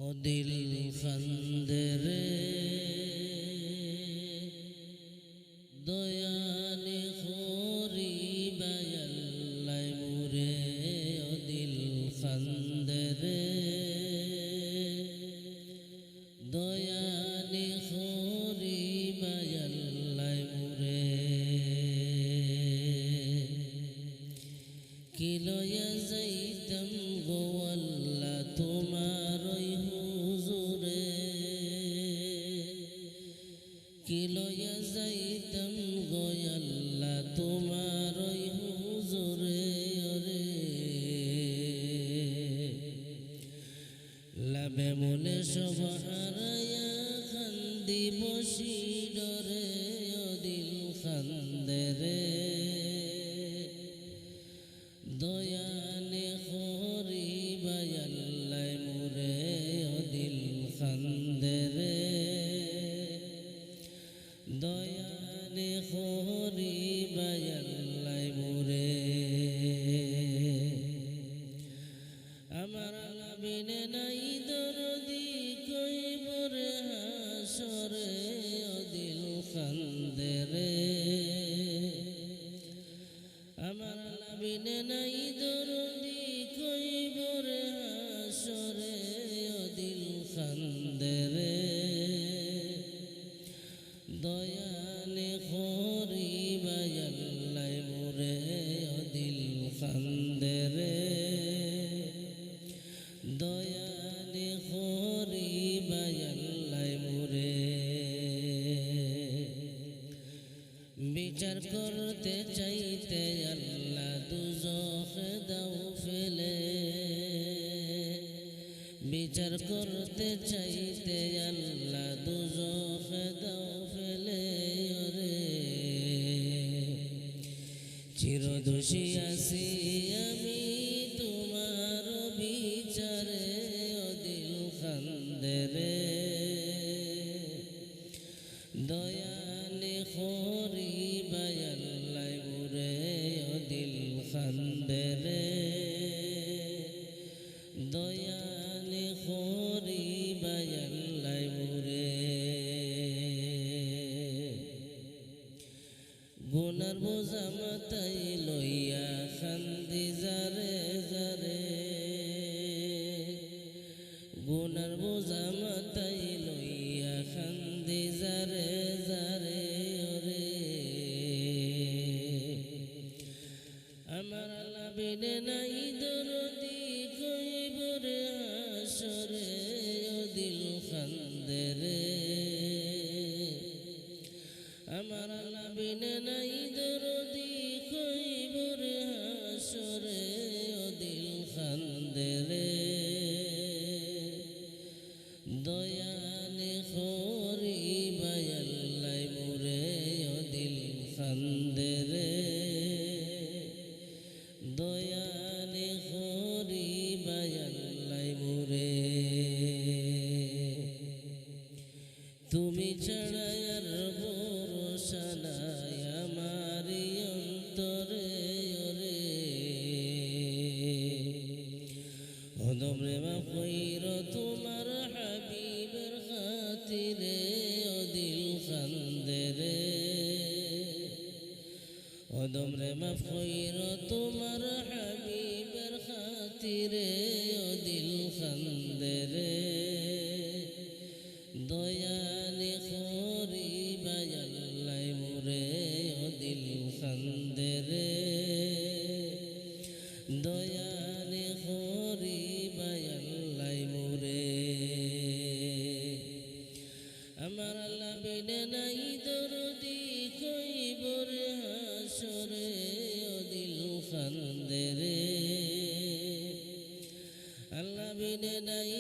ও দিল খন্দরে দয়ানি খোরি বায়াল্লাই মুরে ও দিল খন্দরে দয়ানি খোরি বায়াল্লাই মুরে কি লয়া যাইতাম গো আল্লাহ তোমার ওই হুজুরে কি লয়া যাইতাম গো আল্লাহ তোমার ওই হুজুরে ওরে লাভে মনে সব হারায়া খান্দি বসি ডরে ও দিল খন্দরে দয়ানে খোরি বায়াল্লাই মুরে ও দিল খন্দরে দয়ানে খোরি বায়াল্লাই মুরে আমার বিনে নাই দরদি কইবর হাসরে ও দিল খন্দরে আমার বিনে নাই দরদি কইবর হাসরে ও দিল খন্দরে দয়ানে খোরি বায়াল্লাই মুরে ও দিল খন্দরে দয়ানে খোরি বায়াল্লাই মুরে বিচার করতে চাইতে আল্লাহ দুজখ দাও ফেলে বিচার করতে চাইতে আল্লাহ দুজখ দাও ফেলে ওরে চিরদোষী আছি আমি তোমার বিচারে ও দিল খন্দরে দয়ানে খোরি বায়াল্লাই মুরে ও দিল খন্দরে দয়ানে খোরি বায়াল্লাই মুরে গুনার বোঝা মাথায় লইয়া খান্দি যারে যারে গুনার বোঝা মাথায় লইয়া খান্দি যারে যারে ওরে আমার বিনে নাই দরদি কইবর হাসরে ও দিল খন্দরে আমার বিনে নাই দরদি কইবর হাসরে ও দিল খন্দরে দয়ানে খোরি বায়াল্লাই মুরে ও দিল খন্দরে দয়ানে খোরি বায়াল্লাই মুরে তুমি ছাড়া আর ভরসা নাই আমার অন্তরে ওরে ওদমরে মাফ কইর তোমার হাবিবের খাতিরে ও দিল খন্দরে ওদমরে মাফ কইর তোমার হাবিবের খাতিরে ও দিল খন্দরে দয়ানে খোরি বায়াল্লাই মুরে ও দিল খন্দরে দয়ানে খোরি বায়াল্লাই মুরে আমার বিনে নাই দরদি কইবর হাসরে ও দিল খন্দরে আল্লাহ বিনে নাই